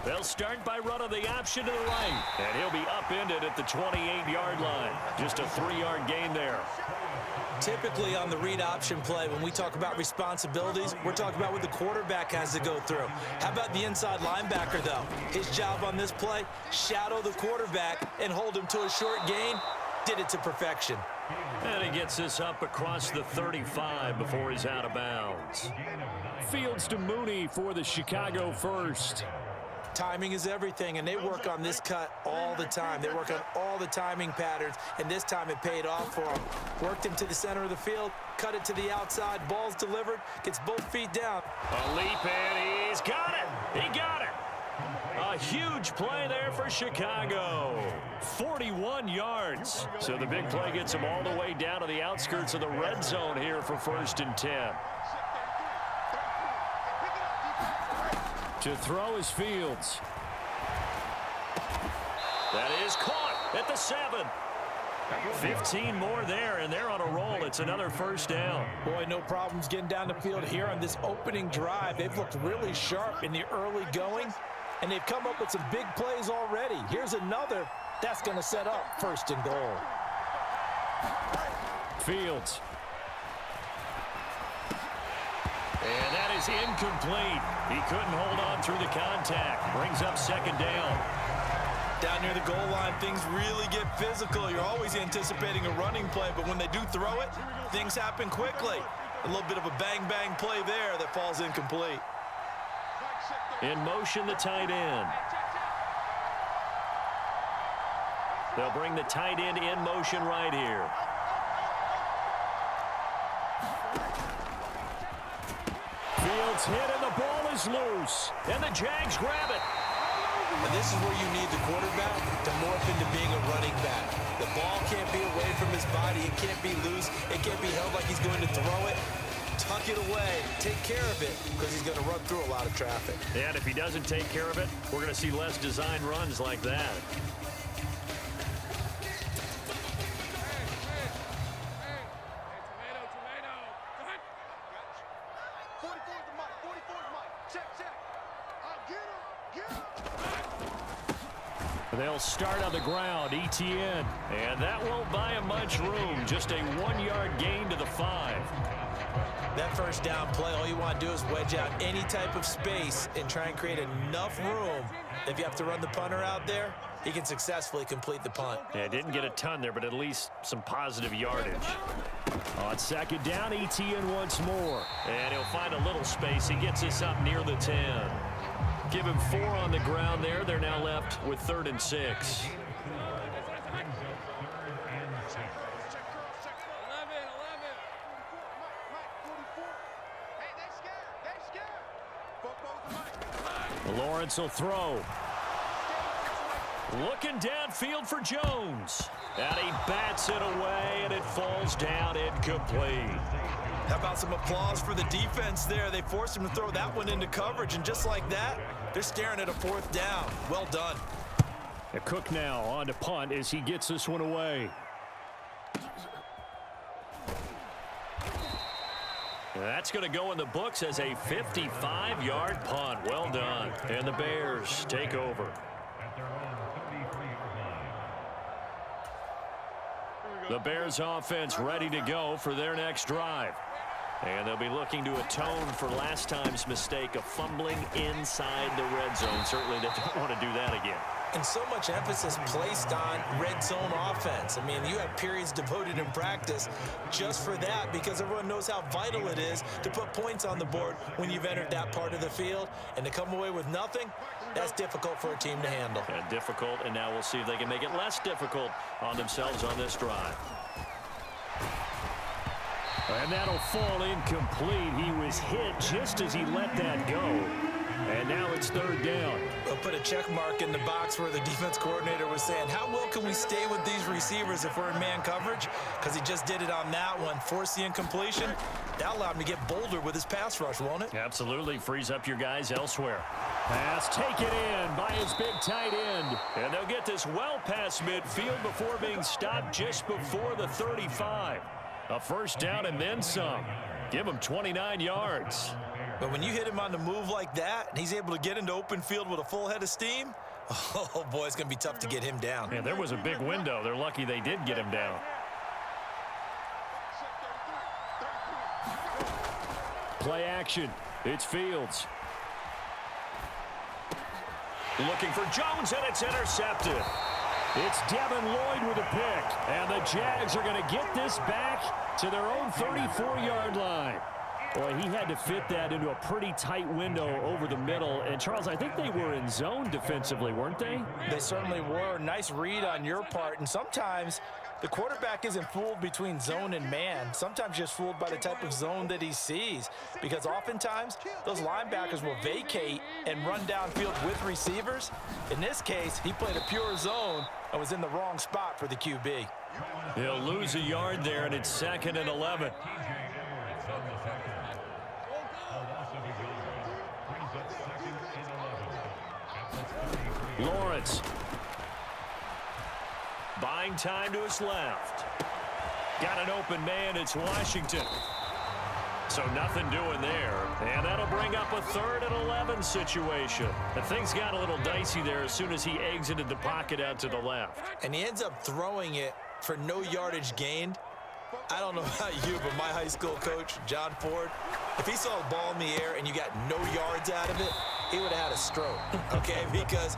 They'll start by running the option to the right. And he'll be upended at the 28-yard line. Just a 3-yard gain there. Typically on the read option play, when we talk about responsibilities, we're talking about what the quarterback has to go through. How about the inside linebacker, though? His job on this play, shadow the quarterback and hold him to a short gain. Did it to perfection. And he gets this up across the 35 before he's out of bounds. Fields to Mooney for the Chicago first. Timing is everything, and they work on this cut all the time. They work on all the timing patterns, and this time it paid off for him. Worked him to the center of the field, cut it to the outside, ball's delivered, gets both feet down. A leap, and he's got it. He got it. A huge play there for Chicago. 41 yards. So the big play gets him all the way down to the outskirts of the red zone here for 1st and 10. To throw is Fields. That is caught at the 7. 15 more there, and they're on a roll. It's another first down. Boy, no problems getting down the field here on this opening drive. They've looked really sharp in the early going, and they've come up with some big plays already. Here's another that's going to set up 1st and goal. Fields. And that is incomplete. He couldn't hold on through the contact. Brings up 2nd down. Down near the goal line, things really get physical. You're always anticipating a running play, but when they do throw it, things happen quickly. A little bit of a bang-bang play there that falls incomplete. In motion, the tight end. They'll bring the tight end in motion right here. Fields hit, and the ball is loose. And the Jags grab it. And this is where you need the quarterback to morph into being a running back. The ball can't be away from his body. It can't be loose. It can't be held like he's going to throw it. Tuck it away. Take care of it because he's going to run through a lot of traffic. And if he doesn't take care of it, we're going to see less design runs like that. They'll start on the ground, ETN. And that won't buy him much room. Just a 1-yard gain to the 5. That first down play, all you want to do is wedge out any type of space and try and create enough room. If you have to run the punter out there, he can successfully complete the punt. Yeah, didn't get a ton there, but at least some positive yardage. On 2nd down, ETN once more. And he'll find a little space. He gets us up near the 10. Give him 4 on the ground there. They're now left with 3rd and 6. Lawrence will throw. Looking downfield for Jones. And he bats it away, and it falls down incomplete. How about some applause for the defense there? They forced him to throw that one into coverage, and just like that, they're staring at a 4th down. Well done. Cook now on to punt as he gets this one away. That's going to go in the books as a 55-yard punt. Well done. And the Bears take over. The Bears offense ready to go for their next drive. And they'll be looking to atone for last time's mistake of fumbling inside the red zone. Certainly they don't want to do that again. And so much emphasis placed on red zone offense. I mean, you have periods devoted in practice just for that because everyone knows how vital it is to put points on the board when you've entered that part of the field. And to come away with nothing, that's difficult for a team to handle. And difficult, and now we'll see if they can make it less difficult on themselves on this drive. And that'll fall incomplete. He was hit just as he let that go. And now it's 3rd down. We'll put a check mark in the box where the defense coordinator was saying, how well can we stay with these receivers if we're in man coverage? Because he just did it on that one. Force the incompletion. That allowed him to get bolder with his pass rush, won't it? Absolutely. Frees up your guys elsewhere. Pass taken in by his big tight end. And they'll get this well past midfield before being stopped just before the 35. A 1st down and then some. Give him 29 yards. But when you hit him on the move like that, and he's able to get into open field with a full head of steam, oh, boy, it's going to be tough to get him down. And there was a big window. They're lucky they did get him down. Play action. It's Fields. Looking for Jones, and it's intercepted. It's Devin Lloyd with a pick. And the Jags are going to get this back to their own 34-yard line. Boy, he had to fit that into a pretty tight window over the middle. And, Charles, I think they were in zone defensively, weren't they? They certainly were. Nice read on your part. And sometimes the quarterback isn't fooled between zone and man. Sometimes just fooled by the type of zone that he sees. Because oftentimes, those linebackers will vacate and run downfield with receivers. In this case, he played a pure zone and was in the wrong spot for the QB. He'll lose a yard there, and it's 2nd and 11. Lawrence. Buying time to his left. Got an open man. It's Washington. So nothing doing there. And that'll bring up a 3rd and 11 situation. And things got a little dicey there as soon as he exited the pocket out to the left. And he ends up throwing it for no yardage gained. I don't know about you, but my high school coach, John Ford, if he saw a ball in the air and you got no yards out of it, he would have had a stroke, okay? Because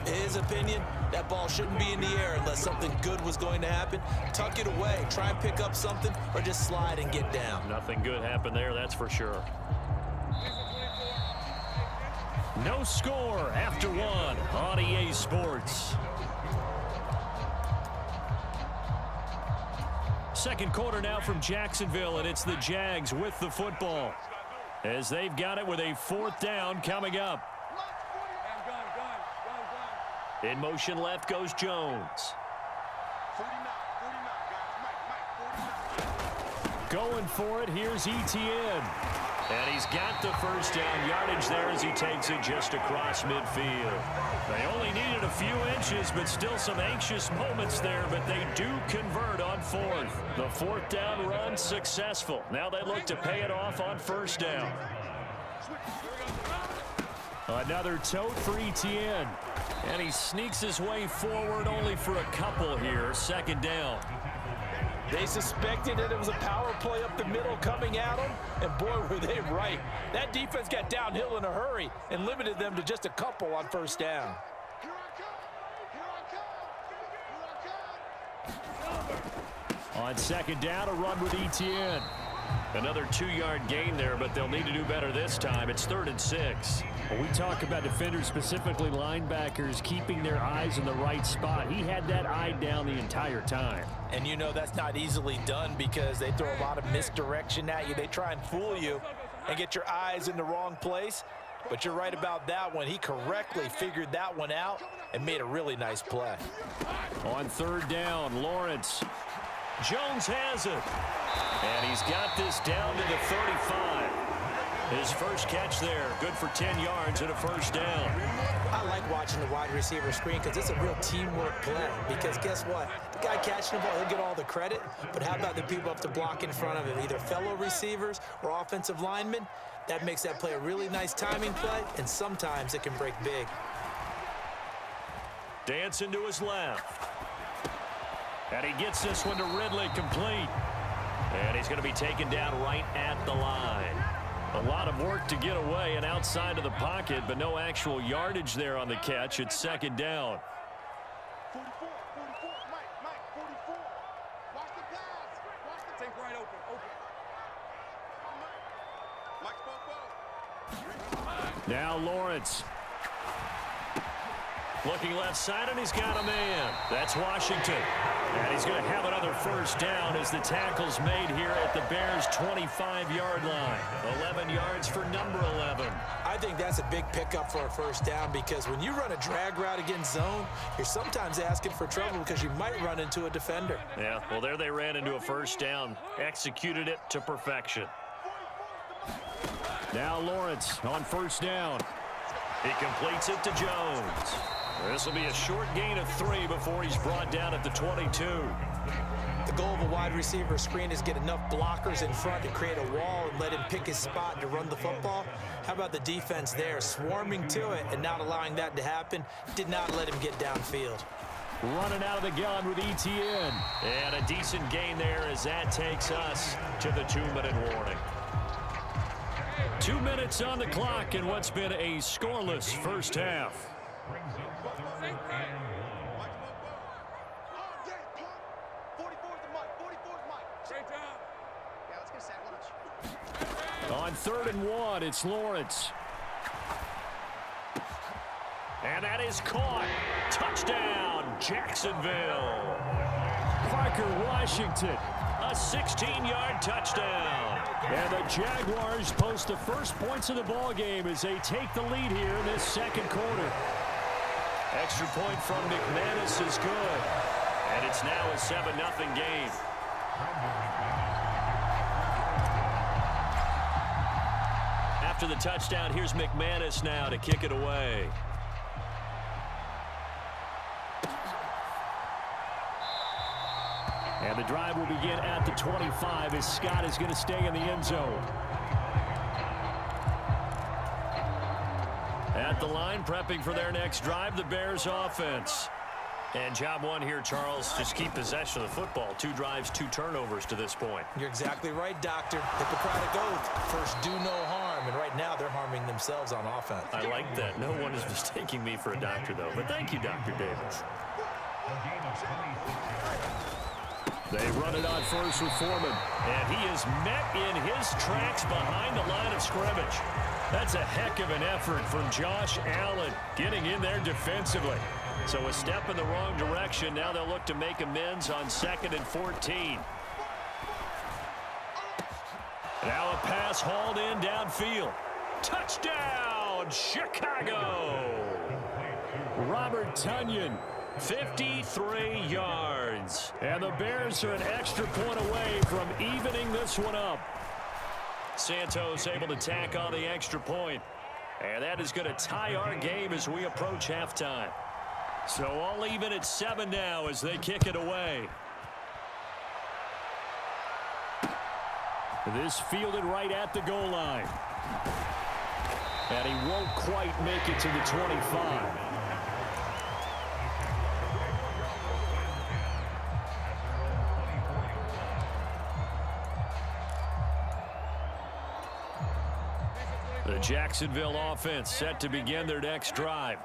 his opinion, that ball shouldn't be in the air unless something good was going to happen. Tuck it away, try and pick up something, or just slide and get down. Nothing good happened there, that's for sure. No score after 1 on EA Sports. Second quarter now from Jacksonville, and it's the Jags with the football as they've got it with a 4th down coming up. In motion left goes Jones. Going for it, here's Etienne. And he's got the first down yardage there as he takes it just across midfield. They only needed a few inches, but still some anxious moments there, but they do convert on 4th. The 4th down run successful. Now they look to pay it off on 1st down. Another tote for Etienne. And he sneaks his way forward only for a couple here. 2nd down. They suspected that it was a power play up the middle coming at them, and boy, were they right. That defense got downhill in a hurry and limited them to just a couple on 1st down. On 2nd down, a run with Etienne. Another 2-yard gain there, but they'll need to do better this time. It's 3rd and 6. When we talk about defenders, specifically linebackers, keeping their eyes in the right spot, he had that eye down the entire time. And you know that's not easily done because they throw a lot of misdirection at you. They try and fool you and get your eyes in the wrong place. But you're right about that one. He correctly figured that one out and made a really nice play. On 3rd down, Lawrence. Jones has it. And he's got this down to the 35. His first catch there, good for 10 yards and a 1st down. I like watching the wide receiver screen because it's a real teamwork play. Because guess what? The guy catching the ball, he'll get all the credit. But how about the people up to block in front of him, either fellow receivers or offensive linemen? That makes that play a really nice timing play, and sometimes it can break big. Dancing to his left. And he gets this one to Ridley complete. And he's going to be taken down right at the line. A lot of work to get away and outside of the pocket, but no actual yardage there on the catch. It's 2nd down. 44, Mike, 44. Watch the pass. Take right open. Mike, Now Lawrence. Looking left side, and he's got a man. That's Washington. And he's going to have another 1st down as the tackle's made here at the Bears' 25-yard line. 11 yards for number 11. I think that's a big pickup for a 1st down because when you run a drag route against zone, you're sometimes asking for trouble because you might run into a defender. Yeah, well, there they ran into a 1st down. Executed it to perfection. Now Lawrence on 1st down. He completes it to Jones. This will be a short gain of 3 before he's brought down at the 22. The goal of a wide receiver screen is get enough blockers in front to create a wall and let him pick his spot to run the football. How about the defense there, swarming to it and not allowing that to happen? Did not let him get downfield. Running out of the gun with ETN. And a decent gain there as that takes us to the 2-minute warning. 2 minutes on the clock in what's been a scoreless first half. On 3rd and 1, it's Lawrence. And that is caught. Touchdown, Jacksonville. Parker Washington. A 16-yard touchdown. And the Jaguars post the first points of the ball game as they take the lead here in this second quarter. Extra point from McManus is good. And it's now a 7-0 game. After the touchdown, here's McManus now to kick it away. And the drive will begin at the 25 as Scott is going to stay in the end zone. At the line, prepping for their next drive, the Bears offense. And job one here, Charles, just keep possession of the football. 2 drives, 2 turnovers to this point. You're exactly right, Doctor. Hippocratic oath. First, do no harm. And right now, they're harming themselves on offense. I like that. No one is mistaking me for a doctor, though. But thank you, Dr. Davis. They run it on first with Foreman. And he is met in his tracks behind the line of scrimmage. That's a heck of an effort from Josh Allen getting in there defensively. So a step in the wrong direction. Now they'll look to make amends on 2nd and 14. Now a pass hauled in downfield. Touchdown, Chicago! Robert Tonyan. 53 yards. And the Bears are an extra point away from evening this one up. Santos able to tack on the extra point. And that is going to tie our game as we approach halftime. So all even at 7 now as they kick it away. This fielded right at the goal line. And he won't quite make it to the 25. The Jacksonville offense set to begin their next drive.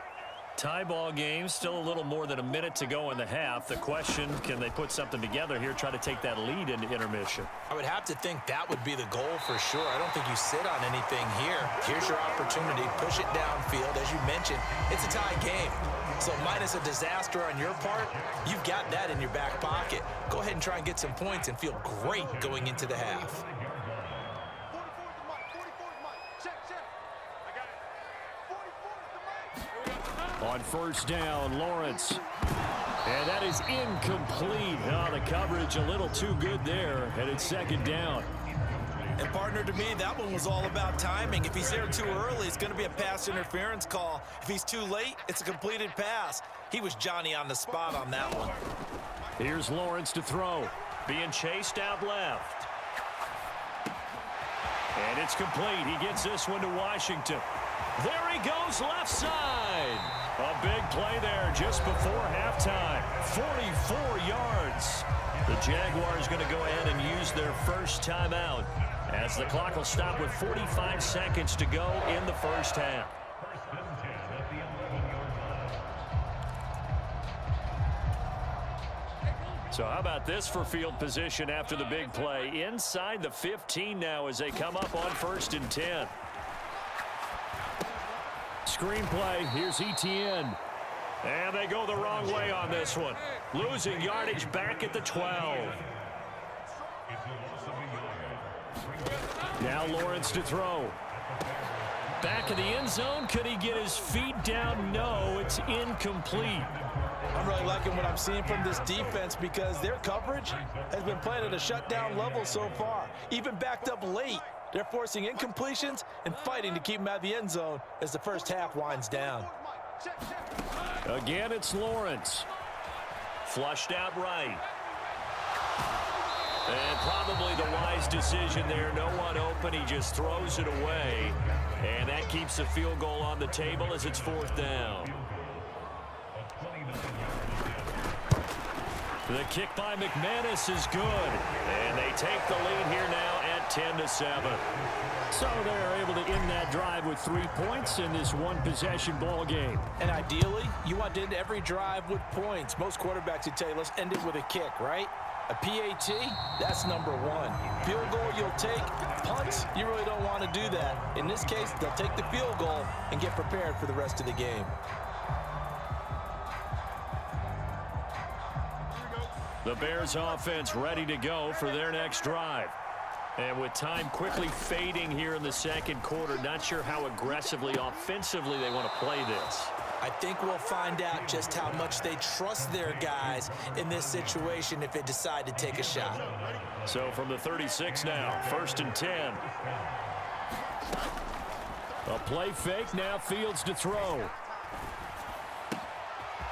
Tie ball game, still a little more than a minute to go in the half. The question, can they put something together here, try to take that lead into intermission? I would have to think that would be the goal for sure. I don't think you sit on anything here. Here's your opportunity. Push it downfield. As you mentioned, it's a tie game. So minus a disaster on your part, you've got that in your back pocket. Go ahead and try and get some points and feel great going into the half. On first down, Lawrence. And that is incomplete. Oh, the coverage a little too good there. And it's 2nd down. And partner, to me, that one was all about timing. If he's there too early, it's going to be a pass interference call. If he's too late, it's a completed pass. He was Johnny on the spot on that one. Here's Lawrence to throw. Being chased out left. And it's complete. He gets this one to Washington. There he goes left side. A big play there just before halftime. 44 yards. The Jaguars going to go ahead and use their first timeout as the clock will stop with 45 seconds to go in the first half. So how about this for field position after the big play? Inside the 15 now as they come up on 1st and 10. Screenplay, here's ETN. And they go the wrong way on this one. Losing yardage back at the 12. Now Lawrence to throw. Back in the end zone. Could he get his feet down? No, it's incomplete. I'm really liking what I'm seeing from this defense because their coverage has been playing at a shutdown level so far. Even backed up late, they're forcing incompletions and fighting to keep them out of the end zone as the first half winds down. Again, it's Lawrence. Flushed out right. And probably the wise decision there. No one open. He just throws it away. And that keeps the field goal on the table as it's 4th down. The kick by McManus is good. And they take the lead here now at 10-7. So they're able to end that drive with 3 points in this one-possession ball game. And ideally, you want to end every drive with points. Most quarterbacks would tell you, let's end it with a kick, right? A PAT, that's number 1. Field goal you'll take. Punts, you really don't want to do that. In this case, they'll take the field goal and get prepared for the rest of the game. The Bears offense ready to go for their next drive. And with time quickly fading here in the second quarter, not sure how aggressively, offensively they want to play this. I think we'll find out just how much they trust their guys in this situation if they decide to take a shot. So from the 36 now, 1st and 10. A play fake, now Fields to throw.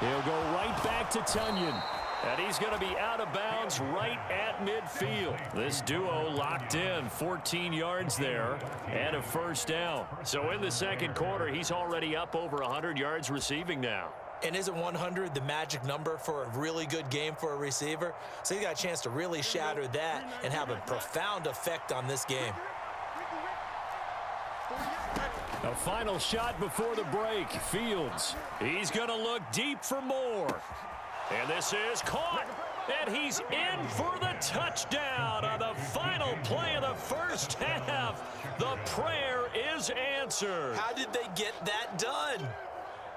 He'll go right back to Tonyan. And he's going to be out of bounds right at midfield. This duo locked in, 14 yards there and a 1st down. So in the second quarter, he's already up over 100 yards receiving now. And isn't 100 the magic number for a really good game for a receiver? So he's got a chance to really shatter that and have a profound effect on this game. A final shot before the break. Fields. He's going to look deep for more. And this is caught. And he's in for the touchdown on the final play of the first half. The prayer is answered. How did they get that done?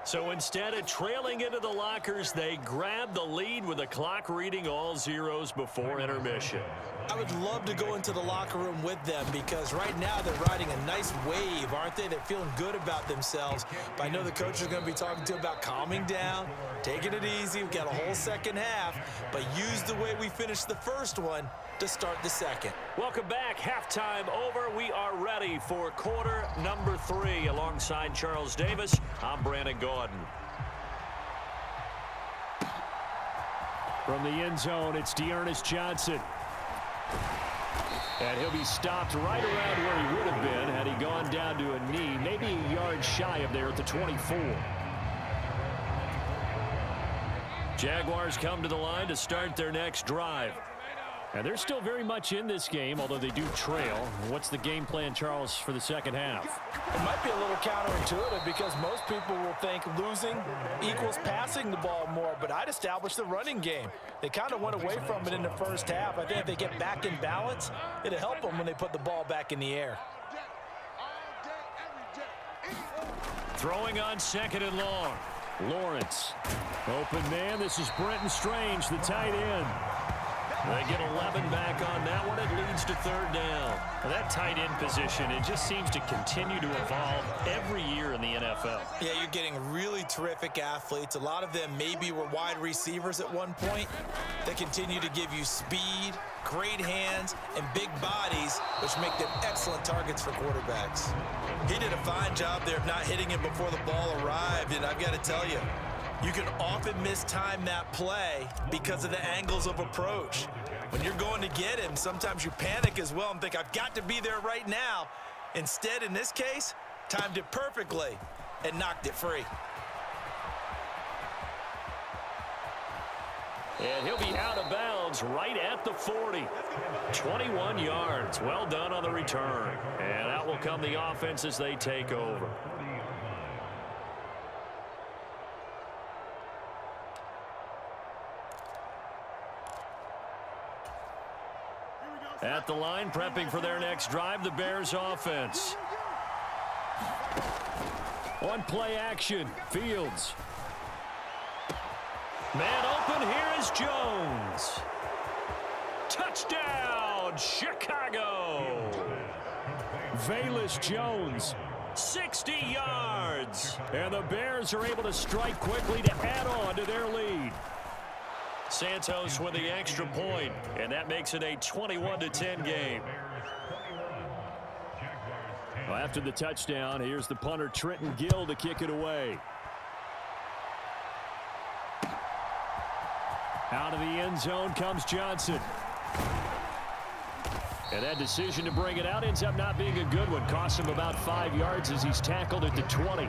So instead of trailing into the lockers, they grabbed the lead with the clock reading all zeros before intermission. I would love to go into the locker room with them because right now they're riding a nice wave, aren't they? They're feeling good about themselves. But I know the coach is going to be talking to them about calming down, taking it easy. We've got a whole second half, but use the way we finished the first one to start the second. Welcome back. Halftime over. We are ready for quarter number 3. Alongside Charles Davis, I'm Brandon Gaudin. From the end zone, it's D'Ernest Johnson. And he'll be stopped right around where he would have been had he gone down to a knee, maybe a yard shy of there at the 24. Jaguars come to the line to start their next drive. And they're still very much in this game, although they do trail. What's the game plan, Charles, for the second half? It might be a little counterintuitive because most people will think losing equals passing the ball more, but I'd establish the running game. They kind of went away from it in the first half. I think if they get back in balance, it'll help them when they put the ball back in the air. Throwing on 2nd and long. Lawrence. Open man. This is Brenton Strange, the tight end. They get 11 back on that one. It leads to 3rd down. Well, that tight end position, it just seems to continue to evolve every year in the NFL. Yeah, you're getting really terrific athletes. A lot of them maybe were wide receivers at one point. They continue to give you speed, great hands, and big bodies, which make them excellent targets for quarterbacks. He did a fine job there of not hitting him before the ball arrived, and I've got to tell you, you can often mistime that play because of the angles of approach. When you're going to get him, sometimes you panic as well and think, I've got to be there right now. Instead, in this case, timed it perfectly and knocked it free. And he'll be out of bounds right at the 40. 21 yards. Well done on the return. And out will come the offense as they take over. At the line, prepping for their next drive, the Bears offense. On play action, Fields. Man open, here is Jones. Touchdown, Chicago. Velus Jones. 60 yards. And the Bears are able to strike quickly to add on to their lead. Santos with the extra point, and that makes it a 21-10 game. Well, after the touchdown, here's the punter Trenton Gill to kick it away. Out of the end zone comes Johnson. And that decision to bring it out ends up not being a good one. Costs him about 5 yards as he's tackled at the 20.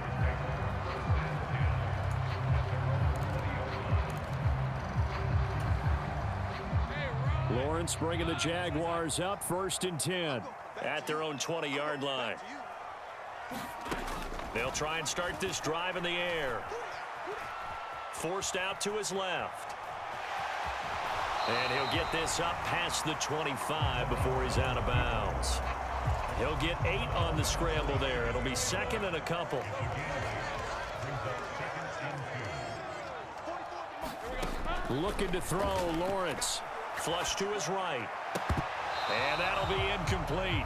Lawrence bringing the Jaguars up 1st and 10. At their own 20-yard line. They'll try and start this drive in the air. Forced out to his left. And he'll get this up past the 25 before he's out of bounds. He'll get 8 on the scramble there. It'll be 2nd and a couple. Looking to throw, Lawrence. Flush to his right. And that'll be incomplete.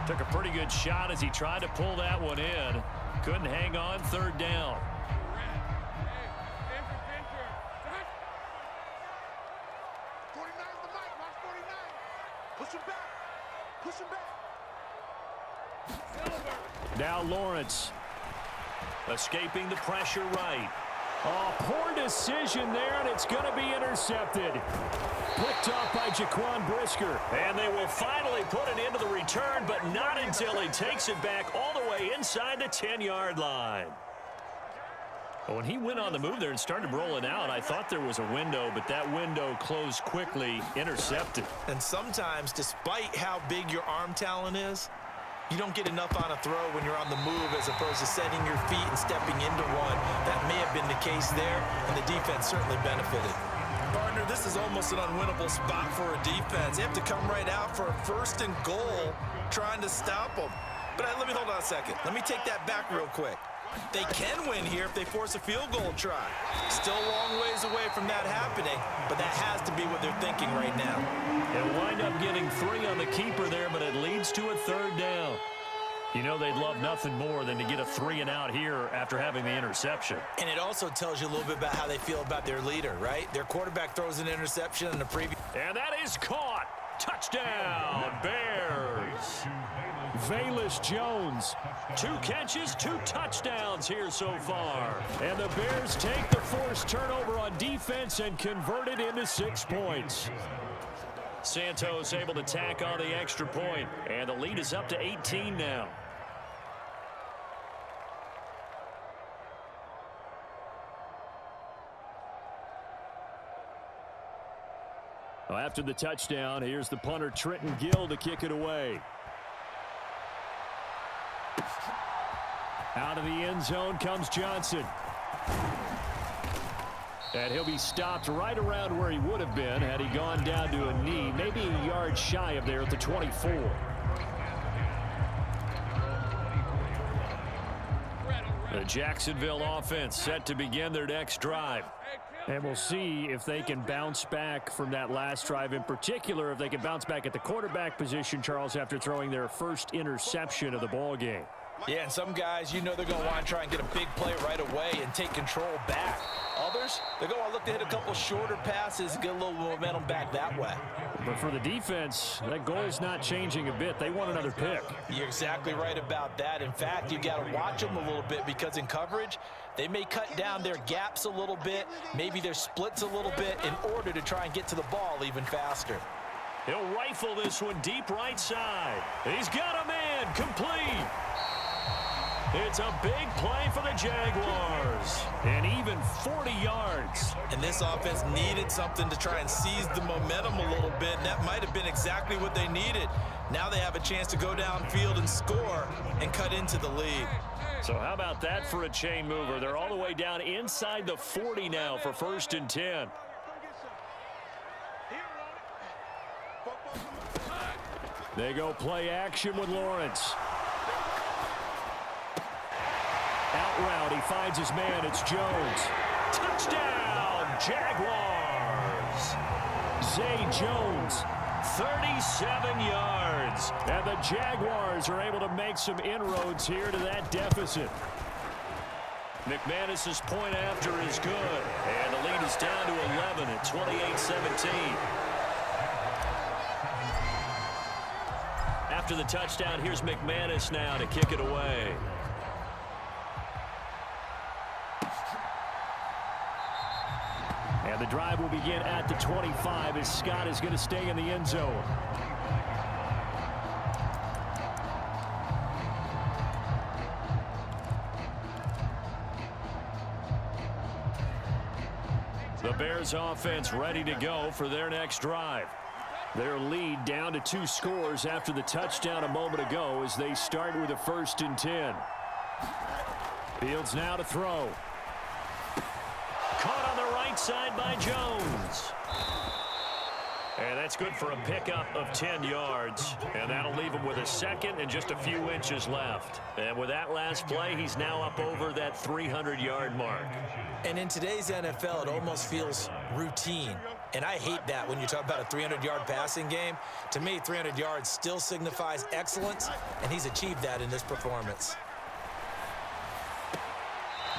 Took a pretty good shot as he tried to pull that one in. Couldn't hang on. 3rd down. Now Lawrence. Escaping the pressure right. Oh, poor decision there, and it's going to be intercepted. Picked off by Jaquan Brisker. And they will finally put an end to the return, but not until he takes it back all the way inside the 10-yard line. Well, when he went on the move there and started rolling out, I thought there was a window, but that window closed quickly, intercepted. And sometimes, despite how big your arm talent is, you don't get enough on a throw when you're on the move as opposed to setting your feet and stepping into one. That may have been the case there, and the defense certainly benefited. Partner, this is almost an unwinnable spot for a defense. They have to come right out for a 1st and goal trying to stop them. But let me hold on a second. Let me take that back real quick. They can win here if they force a field goal try. Still a long ways away from that happening, but that has to be what they're thinking right now. They'll wind up getting 3 on the keeper there, but it leads to a 3rd down. You know they'd love nothing more than to get a 3 and out here after having the interception. And it also tells you a little bit about how they feel about their leader, right? Their quarterback throws an interception in the previous. And that is caught. Touchdown, Bears. Velus Jones. 2 catches, 2 touchdowns here so far. And the Bears take the forced turnover on defense and convert it into 6 points. Santos able to tack on the extra point, and the lead is up to 18 now. Well, after the touchdown, here's the punter Trenton Gill to kick it away. Out of the end zone comes Johnson. And he'll be stopped right around where he would have been had he gone down to a knee, maybe a yard shy of there at the 24. The Jacksonville offense set to begin their next drive. And we'll see if they can bounce back from that last drive, in particular if they can bounce back at the quarterback position, Charles, after throwing their first interception of the ball game. Yeah, and some guys, you know they're going to want to try and get a big play right away and take control back. Others, they're going to look to hit a couple shorter passes and get a little momentum back that way. But for the defense, that goal's not changing a bit. They want another pick. You're exactly right about that. In fact, you got to watch them a little bit because in coverage, they may cut down their gaps a little bit, maybe their splits a little bit in order to try and get to the ball even faster. He'll rifle this one deep right side. He's got a man complete. It's a big play for the Jaguars. And even 40 yards. And this offense needed something to try and seize the momentum a little bit. And that might have been exactly what they needed. Now they have a chance to go downfield and score and cut into the lead. So how about that for a chain mover? They're all the way down inside the 40 now for 1st and 10. They go play action with Lawrence. Out route, he finds his man. It's Jones. Touchdown, Jaguars. Zay Jones. 37 yards. And the Jaguars are able to make some inroads here to that deficit. McManus's point after is good. And the lead is down to 11 at 28-17. After the touchdown, here's McManus now to kick it away. And the drive will begin at the 25 as Scott is going to stay in the end zone. The Bears offense ready to go for their next drive. Their lead down to 2 scores after the touchdown a moment ago as they start with a 1st and 10. Fields now to throw. Caught on the right side by Jones. And that's good for a pickup of 10 yards. And that'll leave him with a 2nd and just a few inches left. And with that last play, he's now up over that 300-yard mark. And in today's NFL, it almost feels routine. And I hate that when you talk about a 300-yard passing game. To me, 300 yards still signifies excellence, and he's achieved that in this performance.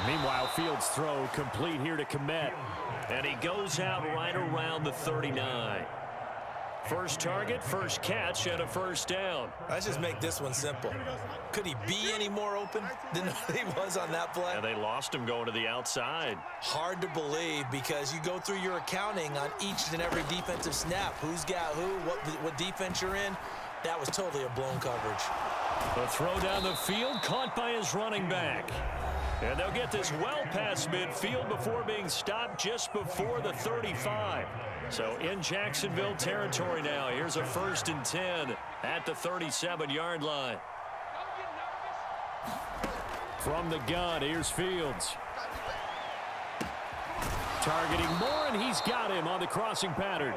Meanwhile, Fields' throw complete here to Kmet. And he goes out right around the 39. First target, first catch, and a 1st down. Let's just make this one simple. Could he be any more open than he was on that play? And they lost him going to the outside. Hard to believe because you go through your accounting on each and every defensive snap. Who's got who, what defense you're in. That was totally a blown coverage. The throw down the field, caught by his running back. And they'll get this well past midfield before being stopped just before the 35. So in Jacksonville territory now. Here's a 1st and 10 at the 37-yard line. From the gun, here's Fields. Targeting Moore, and he's got him on the crossing pattern.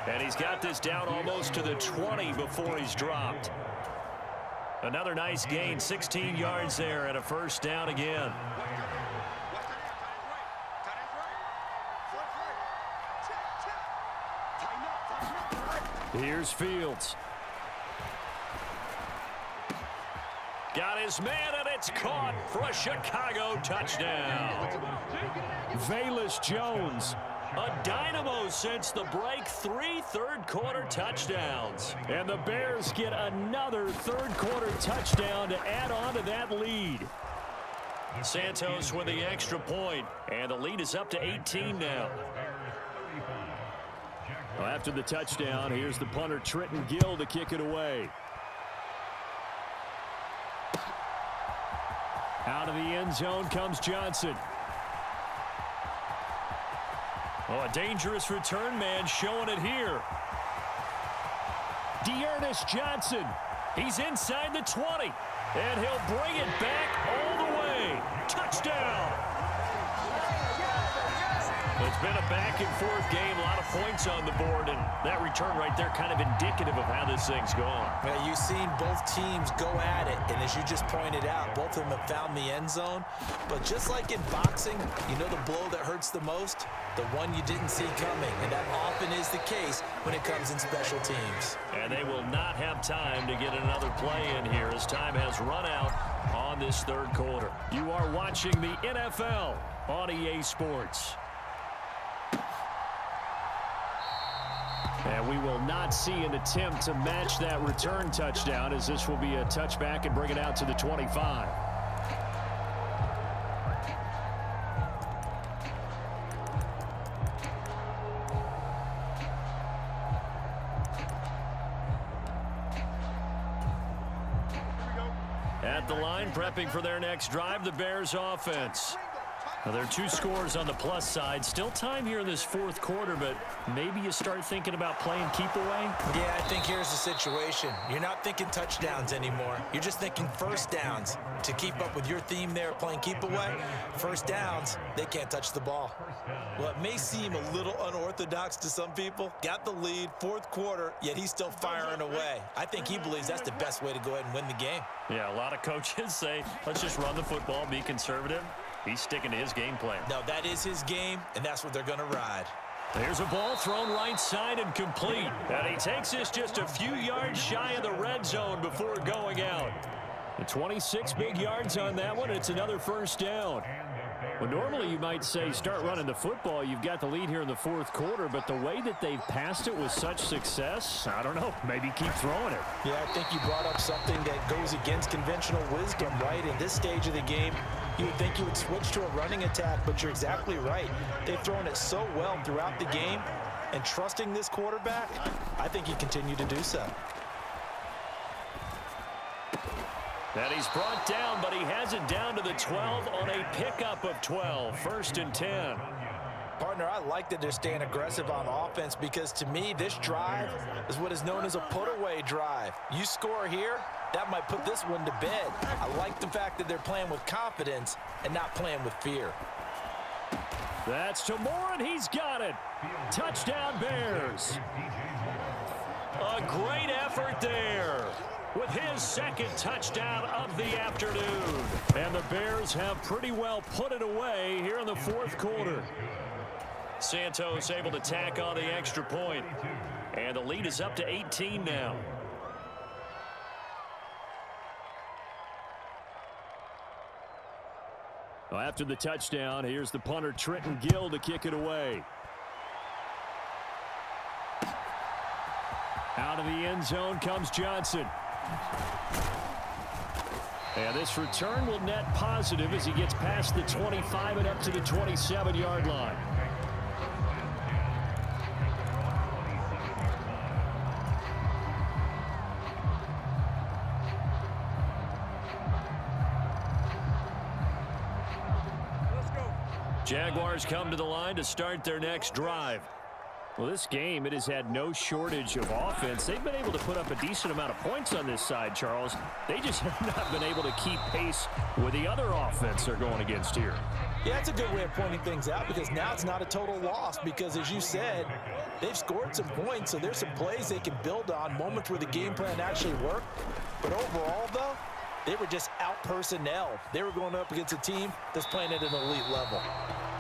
And he's got this down almost to the 20 before he's dropped. Another nice gain, 16 yards there, and a 1st down again. Here's Fields. Got his man, and it's caught for a Chicago touchdown. Velus Jones, a dynamo since the break, 3 third-quarter touchdowns. And the Bears get another third-quarter touchdown to add on to that lead. Santos with the extra point, and the lead is up to 18 now. Well, after the touchdown, here's the punter Trenton Gill to kick it away. Out of the end zone comes Johnson. Oh, a dangerous return man showing it here. Dearness Johnson. He's inside the 20. And he'll bring it back all the way. Touchdown. It's been a back-and-forth game, a lot of points on the board, and that return right there kind of indicative of how this thing's gone. Well, you've seen both teams go at it, and as you just pointed out, both of them have found the end zone. But just like in boxing, you know the blow that hurts the most? The one you didn't see coming, and that often is the case when it comes in special teams. And they will not have time to get another play in here as time has run out on this third quarter. You are watching the NFL on EA Sports. And we will not see an attempt to match that return touchdown, as this will be a touchback and bring it out to the 25. At the line, prepping for their next drive, the Bears offense. Now, there are 2 scores on the plus side. Still time here in this fourth quarter, but maybe you start thinking about playing keep away? Yeah, I think here's the situation. You're not thinking touchdowns anymore. You're just thinking first downs. To keep up with your theme there, playing keep away, first downs, they can't touch the ball. Well, it may seem a little unorthodox to some people. Got the lead, fourth quarter, yet he's still firing away. I think he believes that's the best way to go ahead and win the game. Yeah, a lot of coaches say, let's just run the football, be conservative. He's sticking to his game plan. No, that is his game, and that's what they're going to ride. There's a ball thrown right side and complete. And he takes this just a few yards shy of the red zone before going out. The 26 big yards on that one. It's another first down. Well, normally you might say start running the football. You've got the lead here in the fourth quarter, but the way that they've passed it with such success, I don't know, maybe keep throwing it. Yeah, I think you brought up something that goes against conventional wisdom, right? In this stage of the game, you would think you would switch to a running attack, but you're exactly right. They've thrown it so well throughout the game, and trusting this quarterback, I think you continue to do so. And he's brought down, but he has it down to the 12 on a pickup of 12. First and 10. Partner, I like that they're staying aggressive on offense because to me, this drive is what is known as a put-away drive. You score here, that might put this one to bed. I like the fact that they're playing with confidence and not playing with fear. That's to Moore, and he's got it. Touchdown, Bears. A great effort there with his second touchdown of the afternoon. And the Bears have pretty well put it away here in the fourth quarter. Santos able to tack on the extra point. And the lead is up to 18 now. Well, after the touchdown, here's the punter Trenton Gill to kick it away. Out of the end zone comes Johnson. And this return will net positive as he gets past the 25 and up to the 27-yard line. Jaguars come to the line to start their next drive. Well, this game, it has had no shortage of offense. They've been able to put up a decent amount of points on this side, Charles. They just have not been able to keep pace with the other offense they're going against here. Yeah, that's a good way of pointing things out because now it's not a total loss because, as you said, they've scored some points, so there's some plays they can build on, moments where the game plan actually worked. But overall, though, they were just out-personnel. They were going up against a team that's playing at an elite level.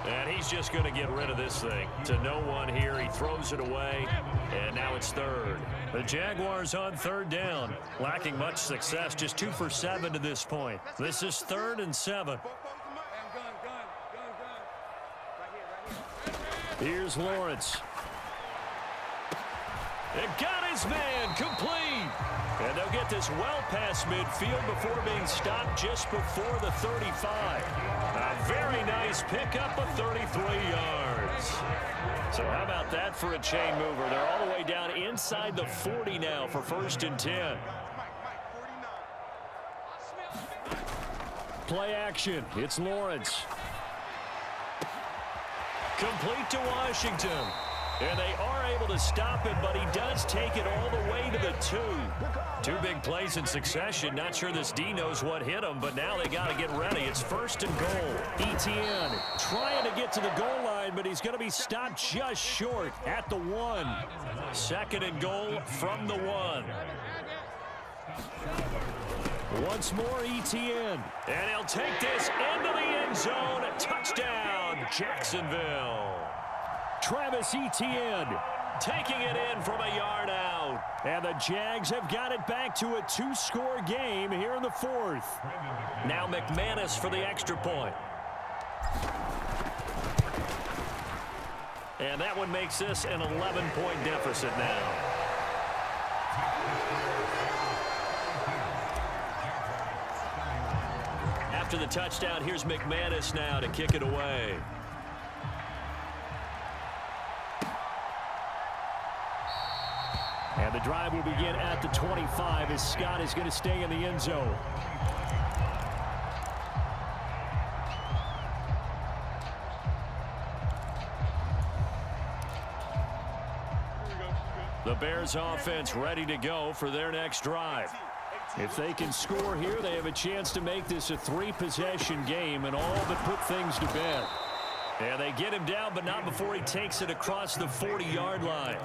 And he's just going to get rid of this thing. To no one here, he throws it away, and now it's third. The Jaguars on third down, lacking much success, just 2 for 7 to this point. This is 3rd and 7. Here's Lawrence. It got his man complete. And they'll get this well past midfield before being stopped just before the 35. A very nice pickup of 33 yards. So how about that for a chain mover? They're all the way down inside the 40 now for 1st and 10. Play action. It's Lawrence. Complete to Washington. And they are able to stop it, but he does take it all the way to the 2. 2 big plays in succession. Not sure this D knows what hit him, but now they got to get ready. It's 1st and goal. Etienne trying to get to the goal line, but he's going to be stopped just short at the 1. 2nd and goal from the 1. Once more, Etienne. And he'll take this into the end zone. Touchdown, Jacksonville. Travis Etienne taking it in from a yard out. And the Jags have got it back to a 2-score game here in the 4th. Now McManus for the extra point. And that one makes this an 11-point deficit now. After the touchdown, here's McManus now to kick it away. And the drive will begin at the 25 as Scott is going to stay in the end zone. The Bears offense ready to go for their next drive. If they can score here, they have a chance to make this a 3-possession game and all but put things to bed. And they get him down, but not before he takes it across the 40-yard line.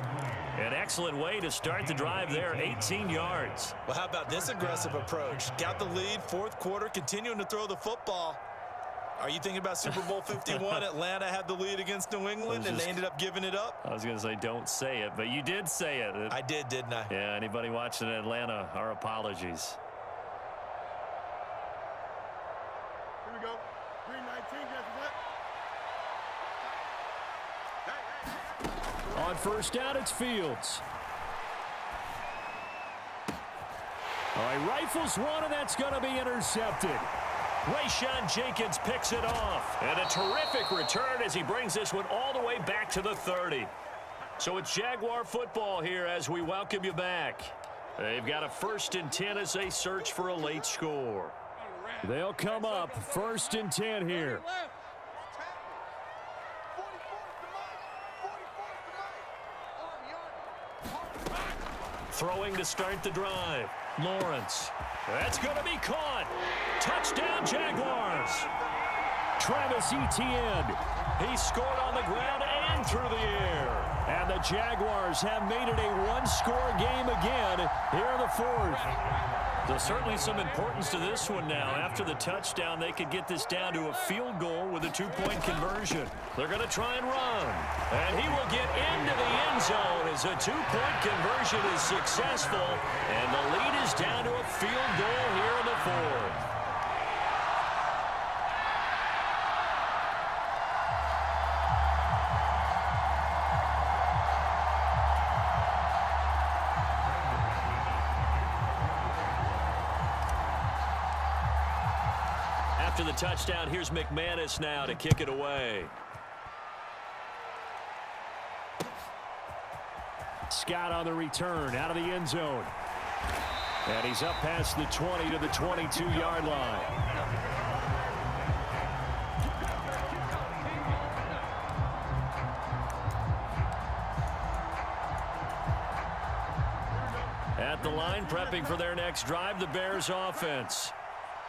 An excellent way to start the drive there, 18 yards. Well, how about this aggressive approach? Got the lead, 4th quarter, continuing to throw the football. Are you thinking about Super Bowl 51? Atlanta had the lead against New England, and they ended up giving it up? I was going to say don't say it, but you did say it. I did, didn't I? Yeah, anybody watching Atlanta, our apologies. Here we go. 319, On 1st down, it's Fields. All right, rifles one, and that's going to be intercepted. Rayshawn Jenkins picks it off. And a terrific return as he brings this one all the way back to the 30. So it's Jaguar football here as we welcome you back. They've got a 1st and 10 as they search for a late score. They'll come up 1st and 10 here. Throwing to start the drive. Lawrence. That's going to be caught. Touchdown, Jaguars. Travis Etienne. He scored on the ground and through the air. And the Jaguars have made it a one-score game again here in the fourth. There's certainly some importance to this one now. After the touchdown, they could get this down to a field goal with a two-point conversion. They're going to try and run. And he will get into the end zone as a two-point conversion is successful. And the lead is down to a field goal here in the fourth. After the touchdown, here's McManus now to kick it away. Scott on the return out of the end zone. And he's up past the 20 to the 22-yard line. At the line, prepping for their next drive, the Bears offense.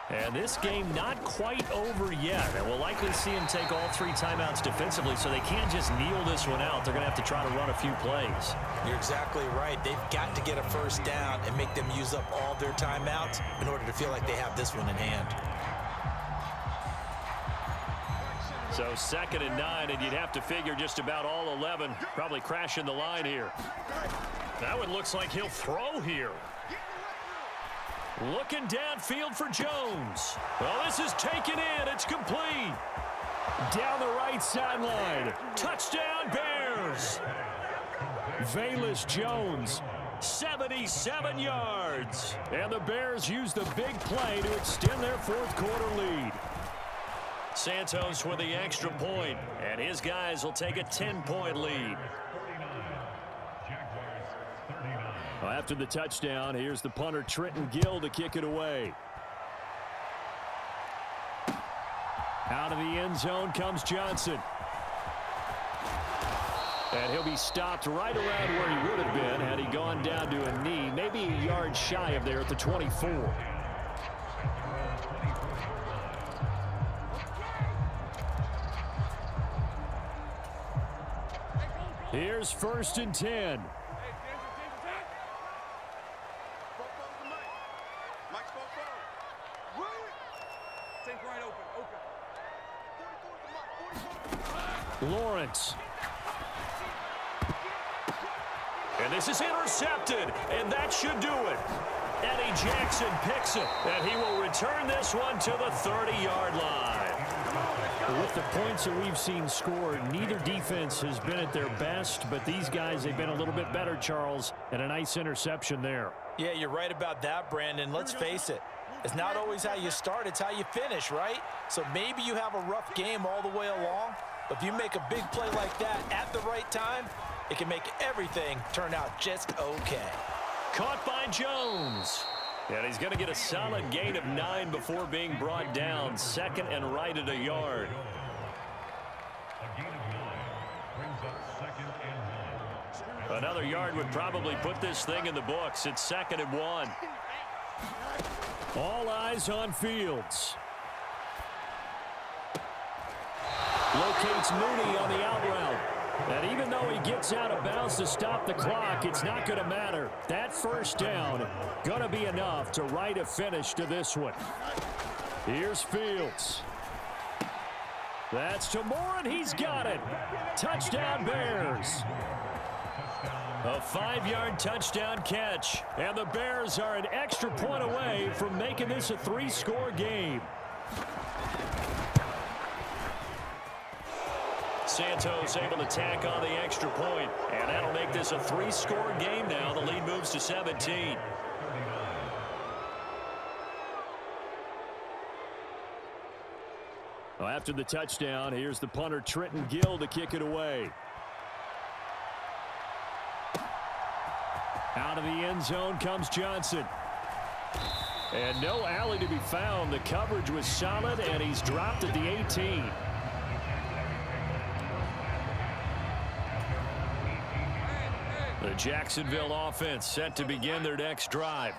And this game not quite over yet. And we'll likely see him take all three timeouts defensively, so they can't just kneel this one out. They're going to have to try to run a few plays. You're exactly right. They've got to get a first down and make them use up all their timeouts in order to feel like they have this one in hand. So 2nd and 9, and you'd have to figure just about all 11 probably crashing the line here. That one looks like he'll throw here. Looking downfield for Jones. Well, this is taken in. It's complete. Down the right sideline. Touchdown, Bears. Velus Jones. 77 yards. And the Bears use the big play to extend their fourth quarter lead. Santos with the extra point, and his guys will take a 10-point lead. Well, after the touchdown, here's the punter Trenton Gill to kick it away. Out of the end zone comes Johnson. And he'll be stopped right around where he would have been had he gone down to a knee, maybe a yard shy of there at the 24. Here's 1st and 10. Lawrence. And this is intercepted, and that should do it. Eddie Jackson picks it, and he will return this one to the 30-yard line. With the points that we've seen scored, neither defense has been at their best, but these guys, they've been a little bit better, Charles, and a nice interception there. Yeah, you're right about that, Brandon. Let's face it. It's not always how you start, it's how you finish, right? So maybe you have a rough game all the way along, but if you make a big play like that at the right time, it can make everything turn out just okay. Caught by Jones. And he's going to get a solid gain of 9 before being brought down. 2nd and right at a yard. Another yard would probably put this thing in the books. It's 2nd and 1. All eyes on Fields. Locates Mooney on the out route. And even though he gets out of bounds to stop the clock, it's not going to matter. That first down going to be enough to write a finish to this one. Here's Fields. That's to Moore, and he's got it. Touchdown, Bears. A 5-yard touchdown catch. And the Bears are an extra point away from making this a 3-score game. Santos able to tack on the extra point, and that'll make this a 3-score game now. The lead moves to 17. Well, after the touchdown, here's the punter Trenton Gill to kick it away. Out of the end zone comes Johnson. And no alley to be found. The coverage was solid, and he's dropped at the 18. The Jacksonville offense set to begin their next drive.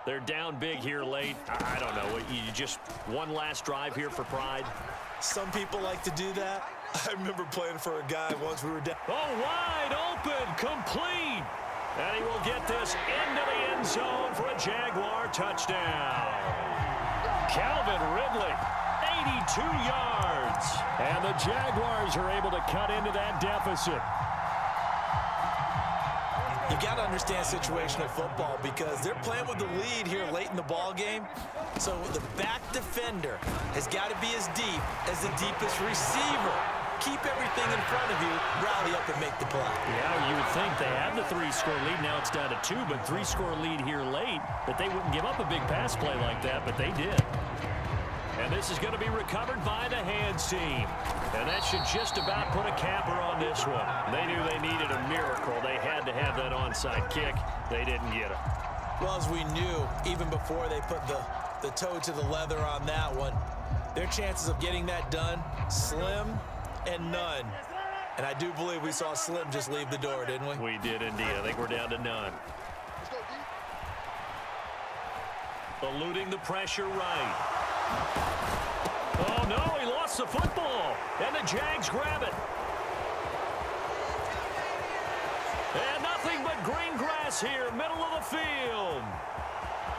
They're down big here late. I don't know. You just one last drive here for pride? Some people like to do that. I remember playing for a guy once we were down. Oh, wide open, complete. And he will get this into the end zone for a Jaguar touchdown. Calvin Ridley, 82 yards. And the Jaguars are able to cut into that deficit. You got to understand situational football because they're playing with the lead here late in the ball game. So the back defender has got to be as deep as the deepest receiver. Keep everything in front of you, rally up and make the play. Yeah, you would think they have the 3-score lead. Now it's down to 2, but 3-score lead here late. But they wouldn't give up a big pass play like that, but they did. And this is going to be recovered by the hands team. And that should just about put a capper on this one. They knew they needed a miracle. They had to have that onside kick. They didn't get it. Well, as we knew, even before they put the toe to the leather on that one, their chances of getting that done, slim and none. And I do believe we saw Slim just leave the door, didn't we? We did indeed. I think we're down to none. Eluding the pressure right. Oh, no, he lost the football. And the Jags grab it. And nothing but green grass here, middle of the field.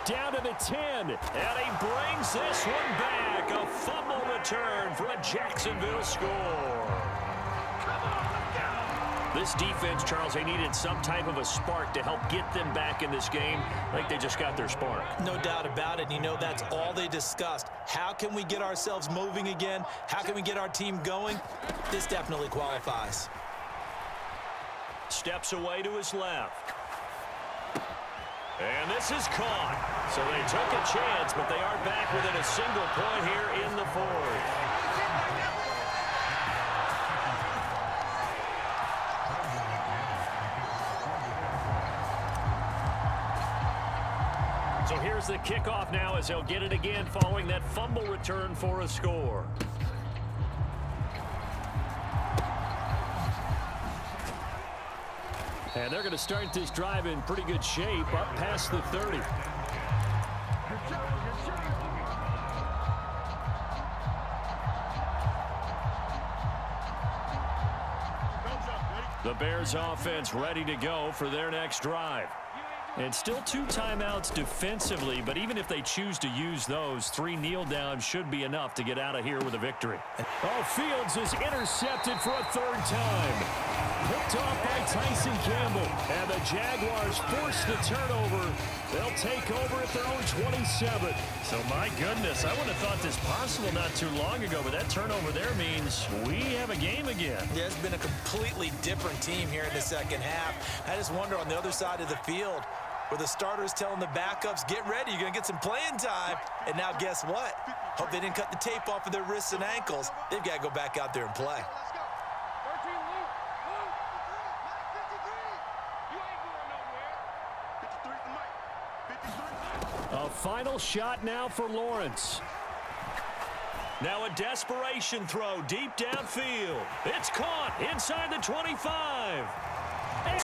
Down to the 10. And he brings this one back. A fumble return for a Jacksonville score. This defense, Charles, they needed some type of a spark to help get them back in this game. I think they just got their spark. No doubt about it. You know, that's all they discussed. How can we get ourselves moving again? How can we get our team going? This definitely qualifies. Steps away to his left. And this is caught. So they took a chance, but they are back within a single point here in the fourth. So here's the kickoff now as they'll get it again following that fumble return for a score. And they're going to start this drive in pretty good shape up past the 30. The Bears offense ready to go for their next drive. And still 2 timeouts defensively, but even if they choose to use those, 3 kneel downs should be enough to get out of here with a victory. Oh, Fields is intercepted for a 3rd time. Picked off by Tyson Campbell. And the Jaguars force the turnover. They'll take over at their own 27. So, my goodness, I wouldn't have thought this possible not too long ago, but that turnover there means we have a game again. Yeah, it's been a completely different team here in the second half. I just wonder on the other side of the field, where the starters telling the backups, get ready, you're going to get some playing time. And now guess what? Hope they didn't cut the tape off of their wrists and ankles. They've got to go back out there and play. A final shot now for Lawrence. Now a desperation throw deep downfield. It's caught inside the 25.